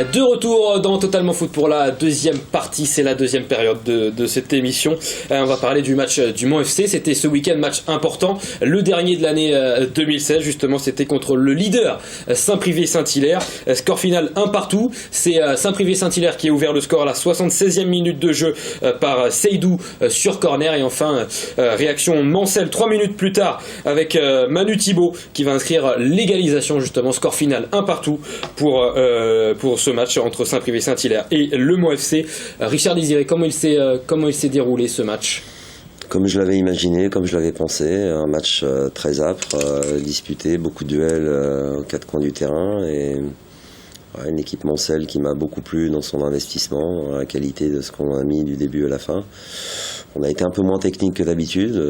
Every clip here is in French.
De retour dans Totalement Foot pour la deuxième partie, c'est la deuxième période de cette émission. On va parler du match du Mans FC. C'était ce week-end, match important, le dernier de l'année 2016. Justement, c'était contre le leader Saint-Privé-Saint-Hilaire. Score final 1 partout. C'est Saint-Privé-Saint-Hilaire qui a ouvert le score à la 76e minute de jeu par Seydou sur corner. Et enfin, réaction Mancel 3 minutes plus tard avec Manu Thibault qui va inscrire l'égalisation, justement. Score final 1 partout pour ce match entre Saint-Privé-Saint-Hilaire et le Mans FC. Richard Désiré, comment il s'est déroulé ce match ? Comme je l'avais imaginé, comme je l'avais pensé, un match très âpre, disputé, beaucoup de duels aux quatre coins du terrain et une équipe Mancel qui m'a beaucoup plu dans son investissement, la qualité de ce qu'on a mis du début à la fin. On a été un peu moins technique que d'habitude,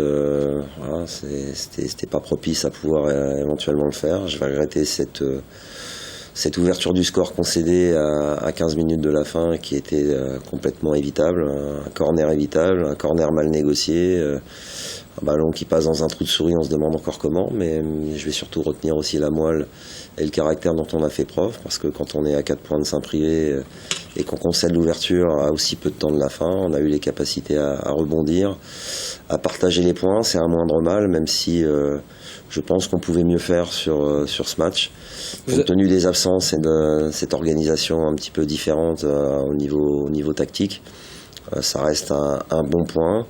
c'était pas propice à pouvoir éventuellement le faire. Je vais regretter cette ouverture du score concédée à 15 minutes de la fin qui était complètement évitable, un corner évitable, un corner mal négocié, un ballon qui passe dans un trou de souris, on se demande encore comment, mais je vais surtout retenir aussi la moelle et le caractère dont on a fait preuve, parce que quand on est à 4 points de Saint-Privé et qu'on concède l'ouverture à aussi peu de temps de la fin, on a eu les capacités à rebondir, à partager les points, c'est un moindre mal, même si je pense qu'on pouvait mieux faire sur ce match. Compte tenu des absences et de cette organisation un petit peu différente au niveau tactique, ça reste un bon point.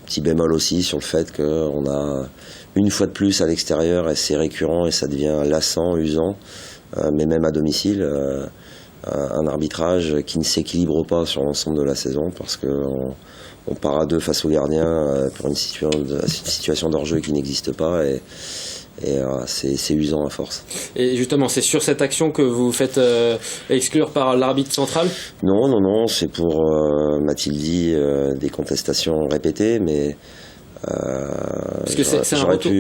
Petit bémol aussi sur le fait qu'on a une fois de plus à l'extérieur et c'est récurrent et ça devient lassant, usant, mais même à domicile, un arbitrage qui ne s'équilibre pas sur l'ensemble de la saison parce qu'on part à deux face au gardien pour une situation d'hors-jeu qui n'existe pas et c'est usant à force. Et justement, c'est sur cette action que vous vous faites exclure par l'arbitre central ? Non, c'est pour Mathilde des contestations répétées, mais parce que c'est un retour.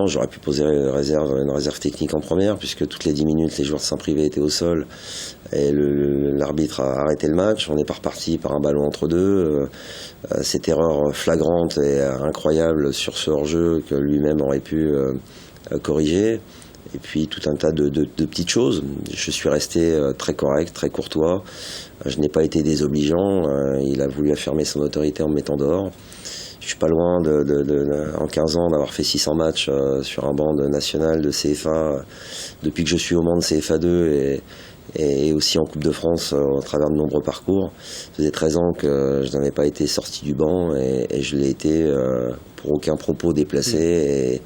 J'aurais pu poser une réserve technique en première, puisque toutes les 10 minutes, les joueurs de Saint-Privé étaient au sol et l'arbitre a arrêté le match. On n'est pas reparti par un ballon entre deux. Cette erreur flagrante et incroyable sur ce hors-jeu que lui-même aurait pu corriger. Et puis tout un tas de petites choses. Je suis resté très correct, très courtois. Je n'ai pas été désobligeant. Il a voulu affirmer son autorité en me mettant dehors. Je suis pas loin en 15 ans d'avoir fait 600 matchs sur un banc national de CFA depuis que je suis au Mans de CFA2 et aussi en Coupe de France au travers de nombreux parcours. Ça faisait 13 ans que je n'avais pas été sorti du banc et je l'ai été pour aucun propos déplacé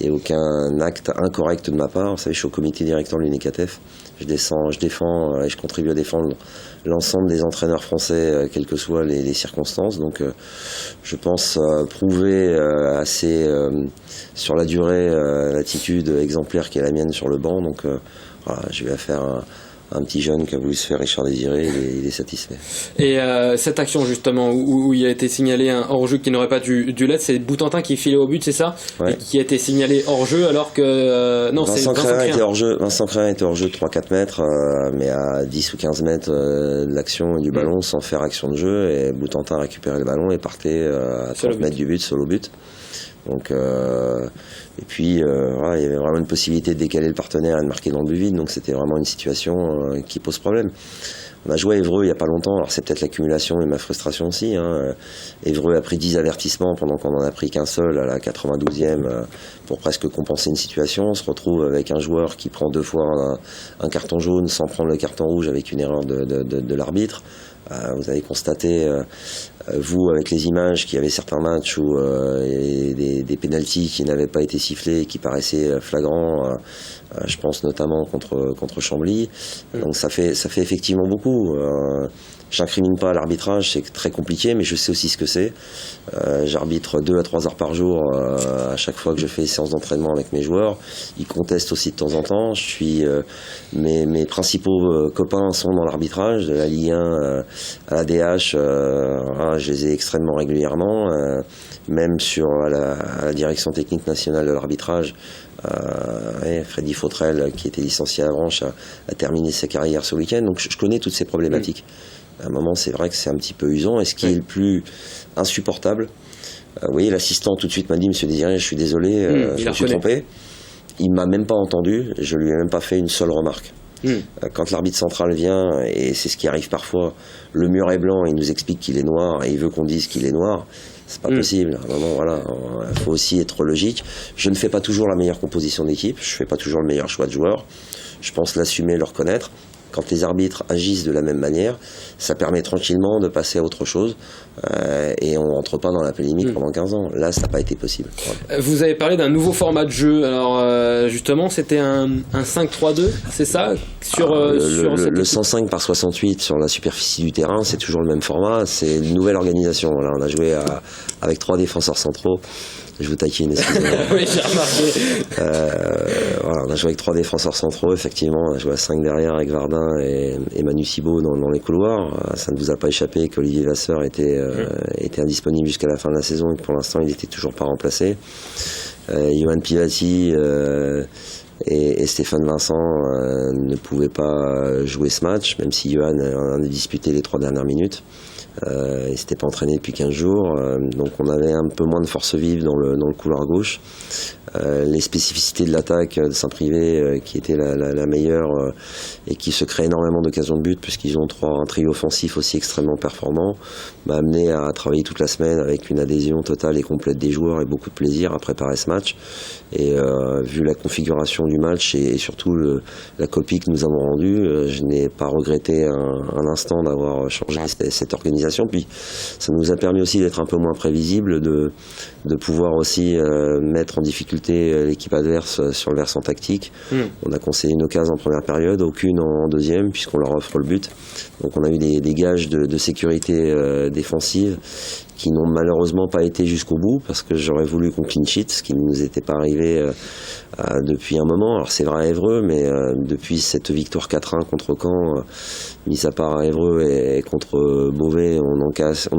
et aucun acte incorrect de ma part. Vous savez, je suis au comité directeur de l'UNICATEF. Je défends et je contribue à défendre l'ensemble des entraîneurs français, quelles que soient les circonstances. Donc je pense prouver assez sur la durée l'attitude exemplaire qui est la mienne sur le banc. Donc je vais faire un petit jeune qui a voulu se faire Richard Désiré, il est satisfait. Et cette action justement où il a été signalé un hors-jeu qui n'aurait pas dû l'être, c'est Boutantin qui filait au but, c'est ça ? Ouais. Et qui a été signalé hors-jeu alors que Vincent Créin était hors-jeu. Vincent Créin était hors-jeu de 3-4 mètres, mais à 10 ou 15 mètres de l'action et du ballon sans faire action de jeu, et Boutantin a récupéré le ballon et partait à 30 mètres du but, solo but. Donc et puis il y avait vraiment une possibilité de décaler le partenaire et de marquer dans le but vide, donc c'était vraiment une situation qui pose problème. On a joué à Évreux il n'y a pas longtemps, alors c'est peut-être l'accumulation et ma frustration aussi. Évreux a pris 10 avertissements pendant qu'on n'en a pris qu'un seul à la 92e pour presque compenser une situation. On se retrouve avec un joueur qui prend 2 fois un carton jaune sans prendre le carton rouge avec une erreur de l'arbitre. Vous avez constaté, vous, avec les images, qu'il y avait certains matchs où des pénaltys qui n'avaient pas été sifflés et qui paraissaient flagrants. Je pense notamment contre Chambly. Donc ça fait effectivement beaucoup. J'incrimine pas l'arbitrage, c'est très compliqué, mais je sais aussi ce que c'est. J'arbitre 2 à 3 heures par jour à chaque fois que je fais des séances d'entraînement avec mes joueurs. Ils contestent aussi de temps en temps. Mes principaux copains sont dans l'arbitrage, de la Ligue 1 à la DH. Je les ai extrêmement régulièrement, même à la direction technique nationale de l'arbitrage. Freddy Fautrel, qui était licencié à Avranches, a terminé sa carrière ce week-end. Donc je connais toutes ces problématiques. À un moment, c'est vrai que c'est un petit peu usant. Et ce qui est le plus insupportable, vous voyez, l'assistant tout de suite m'a dit: Monsieur Désiré, je suis désolé, je me suis trompé. Il m'a même pas entendu, je lui ai même pas fait une seule remarque. Quand l'arbitre central vient, et c'est ce qui arrive parfois, le mur est blanc, il nous explique qu'il est noir et il veut qu'on dise qu'il est noir. C'est pas possible. Vraiment, voilà, il faut aussi être logique. Je ne fais pas toujours la meilleure composition d'équipe, je fais pas toujours le meilleur choix de joueurs. Je pense l'assumer, le reconnaître. Quand les arbitres agissent de la même manière, ça permet tranquillement de passer à autre chose et on rentre pas dans la polémique pendant 15 ans. Là, ça n'a pas été possible. Voilà. Vous avez parlé d'un nouveau format de jeu. Alors, justement, c'était un 5-3-2, c'est ça le 105 par 68 sur la superficie du terrain, c'est toujours le même format. C'est une nouvelle organisation. Là, on a joué avec 3 défenseurs centraux. Je vous taquine, excusez-moi. Oui, j'ai remarqué. Voilà, on a joué avec 3 défenseurs centraux, effectivement. On a joué à 5 derrière avec Vardin et Manu Thibault dans les couloirs. Ça ne vous a pas échappé qu'Olivier Vasseur était indisponible jusqu'à la fin de la saison et que pour l'instant, il n'était toujours pas remplacé. Johan Pilati et Stéphane Vincent ne pouvaient pas jouer ce match, même si Johan en a disputé les 3 dernières minutes. Il s'était pas entraîné depuis 15 jours, donc on avait un peu moins de force vive dans le couloir gauche. Les spécificités de l'attaque de Saint-Privé qui était la meilleure et qui se crée énormément d'occasions de but puisqu'ils ont un trio offensif aussi extrêmement performant, m'a amené à travailler toute la semaine avec une adhésion totale et complète des joueurs et beaucoup de plaisir à préparer ce match. Et vu la configuration du match et surtout la copie que nous avons rendue, je n'ai pas regretté un instant d'avoir changé cette organisation. Puis ça nous a permis aussi d'être un peu moins prévisible, de pouvoir aussi mettre en difficulté l'équipe adverse sur le versant tactique. On a concédé une occasion en première période, aucune en deuxième puisqu'on leur offre le but. Donc on a eu des gages de sécurité défensive qui n'ont malheureusement pas été jusqu'au bout parce que j'aurais voulu qu'on clean sheet, ce qui ne nous était pas arrivé depuis un moment. Alors c'est vrai à Évreux, mais depuis cette victoire 4-1 contre Caen, mis à part à Évreux et contre Beauvais, on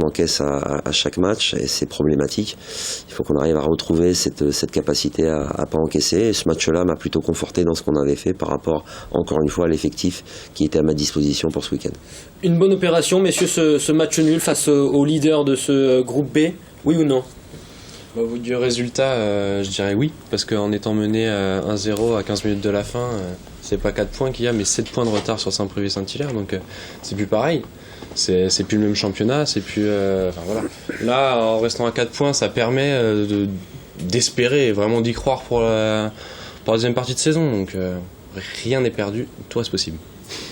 encaisse à chaque match et c'est problématique. Il faut qu'on arrive à retrouver cette capacité à pas encaisser. Et ce match-là m'a plutôt conforté dans ce qu'on avait fait par rapport, encore une fois, à l'effectif qui était à ma disposition pour ce week-end. Une bonne opération, messieurs, ce match nul face au leader de ce groupe B, oui ou non? Au bout du résultat, je dirais oui, parce qu'en étant mené 1-0 à 15 minutes de la fin, c'est pas 4 points qu'il y a, mais 7 points de retard sur Saint-Privé-Saint-Hilaire, donc c'est plus pareil. C'est plus le même championnat, c'est plus... enfin voilà. Là, en restant à 4 points, ça permet d'espérer, vraiment d'y croire pour la deuxième partie de saison, donc rien n'est perdu, tout reste possible.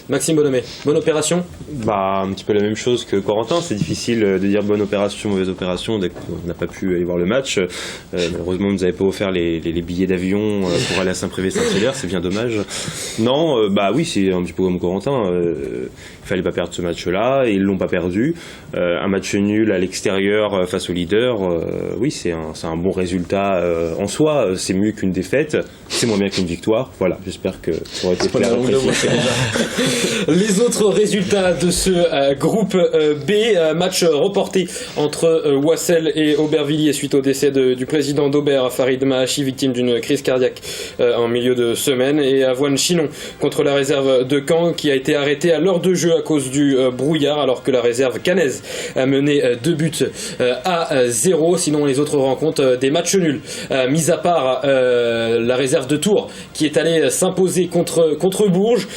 Maxime Bonhomé, bonne opération? Un petit peu la même chose que Corentin, c'est difficile de dire bonne opération, mauvaise opération dès qu'on n'a pas pu aller voir le match. Malheureusement, vous nous avez pas offert les billets d'avion pour aller à Saint-Privé-Saint-Hilaire, c'est bien dommage. Non, oui, c'est un petit peu comme Corentin, il fallait pas perdre ce match-là et ils l'ont pas perdu. Un match nul à l'extérieur face au leader, oui, c'est un bon résultat en soi, c'est mieux qu'une défaite, c'est moins bien qu'une victoire. Voilà, j'espère que ça aurait été clair. Les autres résultats de ce groupe B, match reporté entre Wassel et Aubervilliers suite au décès du président d'Aubert, Farid Mahachi, victime d'une crise cardiaque en milieu de semaine, et Avoine-Chinon contre la réserve de Caen qui a été arrêtée à l'heure de jeu à cause du brouillard alors que la réserve caennaise a mené 2 buts à 0. Sinon les autres rencontres, des matchs nuls, mis à part la réserve de Tours qui est allée s'imposer contre Bourges.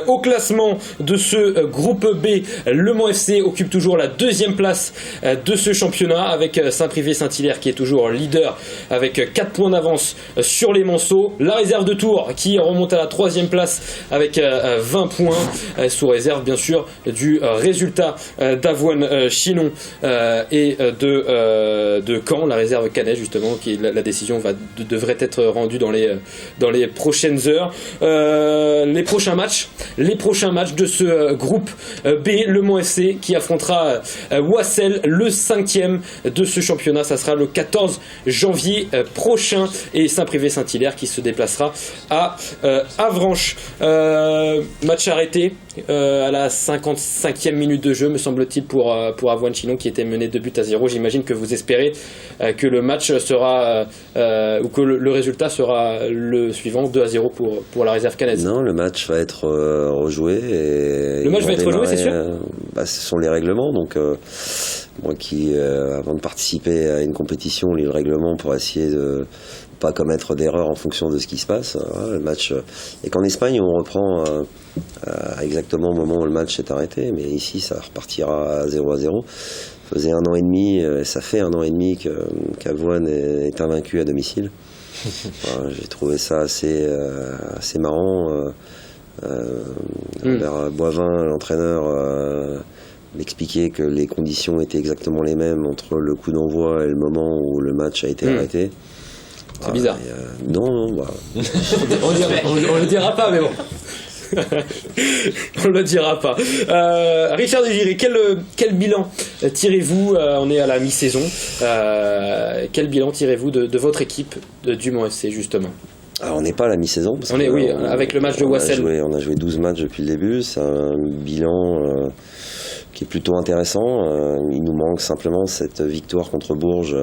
Au classement de ce groupe B, Le Mans FC occupe toujours la 2e place de ce championnat avec Saint-Privé-Saint-Hilaire qui est toujours leader avec 4 points d'avance sur les Manceaux. La réserve de Tours qui remonte à la 3e place avec 20 points sous réserve bien sûr du résultat d'Avoine-Chinon et de Caen, la réserve caennaise justement, qui la décision devrait être rendue dans les prochaines heures. Les prochains matchs de ce groupe B, Le Mans FC qui affrontera Wassel, le 5e de ce championnat. Ça sera le 14 janvier prochain, et Saint-Privé-Saint-Hilaire qui se déplacera à Avranches. Match arrêté à la 55e minute de jeu, me semble-t-il, pour Avoine-Chinon qui était mené 2 buts à 0. J'imagine que vous espérez que le match sera ou que le résultat sera le suivant, 2 à 0 pour la réserve caennaise. Non, le match va être rejoué. Et le match va être rejoué, c'est sûr? ce sont les règlements. Donc moi qui, avant de participer à une compétition, lis le règlement pour essayer de pas commettre d'erreurs en fonction de ce qui se passe. Le match, et qu'en Espagne, on reprend exactement au moment où le match s'est arrêté, mais ici, ça repartira à 0-0. Ça faisait 1 an et demi, ça fait 1 an et demi qu'Avoine est invaincu à domicile. J'ai trouvé ça assez marrant. Albert Boivin, l'entraîneur, m'expliquait que les conditions étaient exactement les mêmes entre le coup d'envoi et le moment où le match a été arrêté. C'est bizarre. Non. On le dira pas, mais bon. On le dira pas. Richard Desjiré, quel bilan tirez-vous, on est à la mi-saison, quel bilan tirez-vous de votre équipe du Mans FC, justement? Alors on n'est pas à la mi-saison. Parce avec le match de Wassel. On a joué 12 matchs depuis le début. C'est un bilan qui est plutôt intéressant. Il nous manque simplement cette victoire contre Bourges.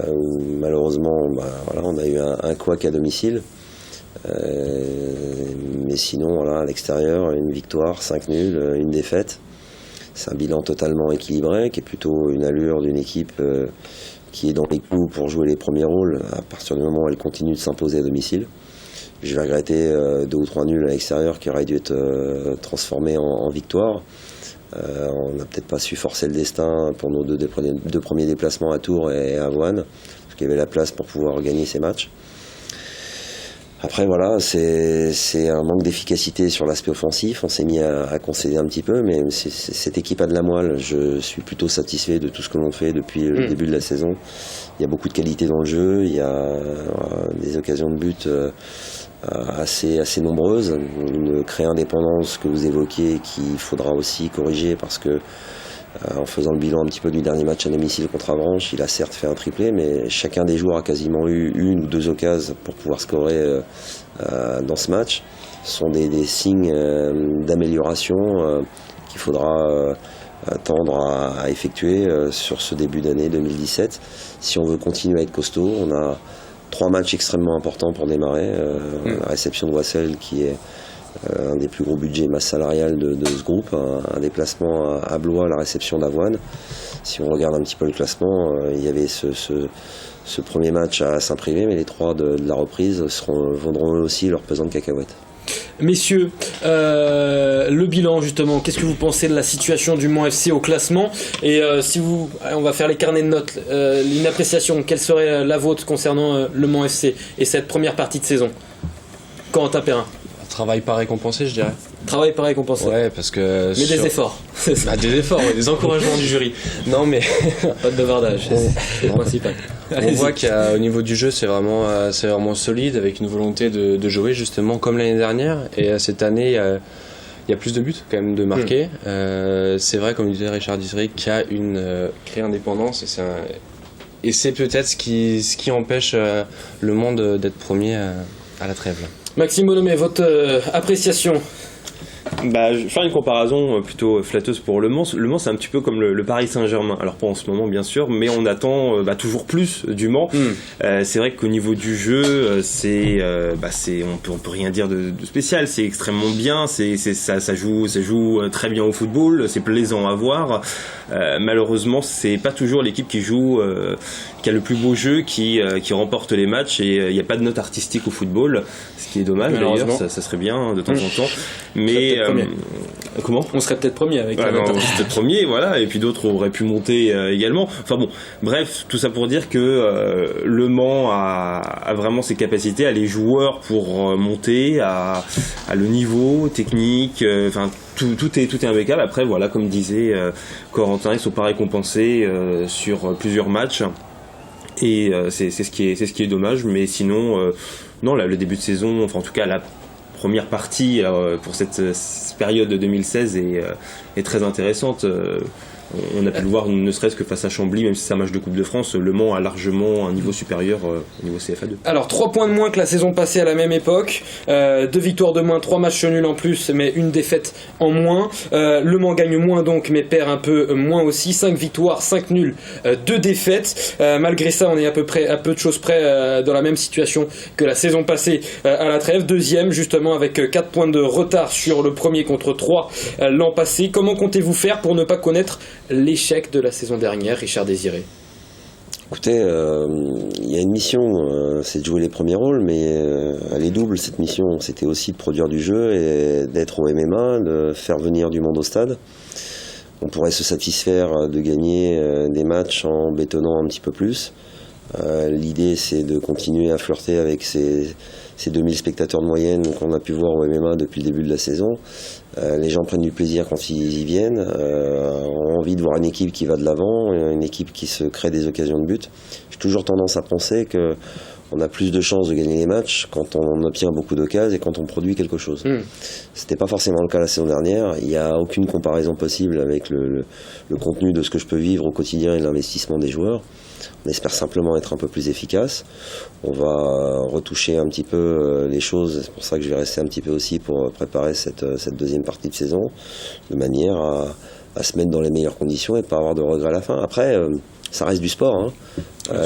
Où malheureusement on a eu un couac à domicile, mais sinon à l'extérieur, une victoire, 5 nuls, une défaite. C'est un bilan totalement équilibré, qui est plutôt une allure d'une équipe qui est dans les coups pour jouer les premiers rôles à partir du moment où elle continue de s'imposer à domicile. Je vais regretter 2 ou 3 nuls à l'extérieur qui auraient dû être transformés en victoire. On n'a peut-être pas su forcer le destin pour nos deux premiers déplacements à Tours et à Avoine, parce qu'il y avait la place pour pouvoir gagner ces matchs. Après c'est un manque d'efficacité sur l'aspect offensif. On s'est mis à concéder un petit peu, mais cette équipe a de la moelle. Je suis plutôt satisfait de tout ce que l'on fait depuis le début de la saison. Il y a beaucoup de qualité dans le jeu, il y a des occasions de but assez nombreuses, une créa-indépendance que vous évoquiez qu'il faudra aussi corriger parce que en faisant le bilan un petit peu du dernier match à domicile contre Avranches, il a certes fait un triplé, mais chacun des joueurs a quasiment eu 1 ou 2 occasions pour pouvoir scorer dans ce match. Ce sont des signes d'amélioration qu'il faudra tendre à effectuer sur ce début d'année 2017. Si on veut continuer à être costaud, on a 3 matchs extrêmement importants pour démarrer. La réception de Wassel qui est un des plus gros budgets masse salariale de ce groupe, un déplacement à Blois, la réception d'Avoine. Si on regarde un petit peu le classement, il y avait ce premier match à Saint-Privé, mais les 3 de la reprise vendront eux aussi leur pesant de cacahuètes. Messieurs, le bilan justement, qu'est-ce que vous pensez de la situation du Mans FC au classement? Et on va faire les carnets de notes, une appréciation, quelle serait la vôtre concernant le Mans FC et cette première partie de saison? Corentin Perrin. Travail pas récompensé, je dirais. Travail pas récompensé. Ouais, parce que. Mais des efforts. Des efforts, des encouragements du jury. Non, mais. Pas de bavardage, c'est le principal. On voit qu'au niveau du jeu, c'est vraiment solide, avec une volonté de jouer justement comme l'année dernière. Et cette année, il y a plus de buts quand même de marquer. C'est vrai, comme disait Richard Desjiré, qu'il y a une créa-indépendance et c'est peut-être ce qui empêche le monde d'être premier à la trêve. Maxime Bonhomé, votre appréciation? Je vais faire une comparaison plutôt flatteuse pour Le Mans. Le Mans, c'est un petit peu comme le Paris Saint-Germain. Alors pas en ce moment, bien sûr, mais on attend toujours plus du Mans. C'est vrai qu'au niveau du jeu, on peut rien dire de spécial. C'est extrêmement bien. Ça joue très bien au football. C'est plaisant à voir. Malheureusement, c'est pas toujours l'équipe qui a le plus beau jeu qui remporte les matchs, et il n'y a pas de note artistique au football, ce qui est dommage d'ailleurs. Ça serait bien de temps en temps. Mais comment on serait peut-être premier avec la note artistique. Peut-être premier, voilà, et puis d'autres auraient pu monter également. Enfin bon, bref, tout ça pour dire que Le Mans a vraiment ses capacités, a les joueurs pour monter, à le niveau technique, tout est impeccable. Après voilà, comme disait Corentin, ils sont pas récompensés sur plusieurs matchs, et c'est ce qui est dommage. Mais sinon non, là, le début de saison, enfin en tout cas la première partie pour cette période de 2016 est très intéressante. on a pu le voir ne serait-ce que face à Chambly, même si c'est un match de Coupe de France, Le Mans a largement un niveau supérieur au niveau CFA2. Alors 3 points de moins que la saison passée à la même époque, 2 victoires de moins, 3 matchs nuls en plus, mais une défaite en moins. Le Mans gagne moins donc, mais perd un peu moins aussi. 5 victoires, 5 nuls, 2 défaites. Malgré ça, on est à peu de choses près dans la même situation que la saison passée à la trêve. Deuxième justement avec 4 points de retard sur le premier contre 3 l'an passé. Comment comptez-vous faire pour ne pas connaître l'échec de la saison dernière, Richard Désiré? Écoutez, il y a une mission, c'est de jouer les premiers rôles, mais elle est double cette mission. C'était aussi de produire du jeu et d'être au MMA, de faire venir du monde au stade. On pourrait se satisfaire de gagner des matchs en bétonnant un petit peu plus. L'idée, c'est de continuer à flirter avec ces 2000 spectateurs de moyenne qu'on a pu voir au MMA depuis le début de la saison. Les gens prennent du plaisir quand ils y viennent, ont envie de voir une équipe qui va de l'avant, une équipe qui se crée des occasions de but. J'ai toujours tendance à penser qu'on a plus de chances de gagner les matchs quand on obtient beaucoup d'occasions et quand on produit quelque chose. C'était pas forcément le cas la saison dernière. Il n'y a aucune comparaison possible avec le contenu de ce que je peux vivre au quotidien et l'investissement des joueurs. On espère simplement être un peu plus efficace. On va retoucher un petit peu les choses. C'est pour ça que je vais rester un petit peu aussi pour préparer cette deuxième partie de saison, de manière à se mettre dans les meilleures conditions et pas avoir de regrets à la fin. Après, ça reste du sport, hein.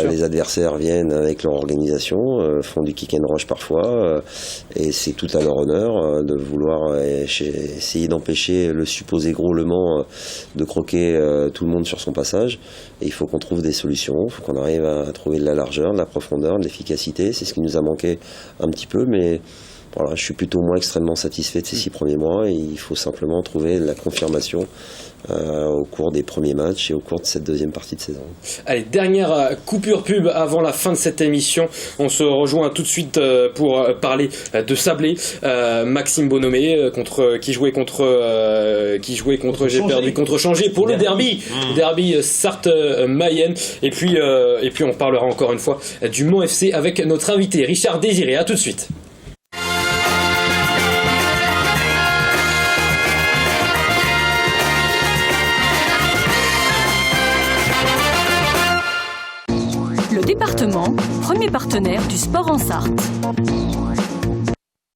Les adversaires viennent avec leur organisation, font du kick and rush parfois, et c'est tout à leur honneur de vouloir essayer d'empêcher le supposé gros Le Mans de croquer tout le monde sur son passage. Et il faut qu'on trouve des solutions, il faut qu'on arrive à trouver de la largeur, de la profondeur, de l'efficacité. C'est ce qui nous a manqué un petit peu, mais voilà, je suis plutôt moins extrêmement satisfait de ces 6 premiers mois, et il faut simplement trouver la confirmation au cours des premiers matchs et au cours de cette deuxième partie de saison. Allez, dernière coupure pub avant la fin de cette émission. On se rejoint tout de suite pour parler de Sablé. Maxime Bonhomé qui jouait contre Changé pour le derby. Derby Sarthe-Mayenne. Et puis on parlera encore une fois du Mans FC avec notre invité Richard Désiré. À tout de suite. Le département, premier partenaire du sport en Sarthe.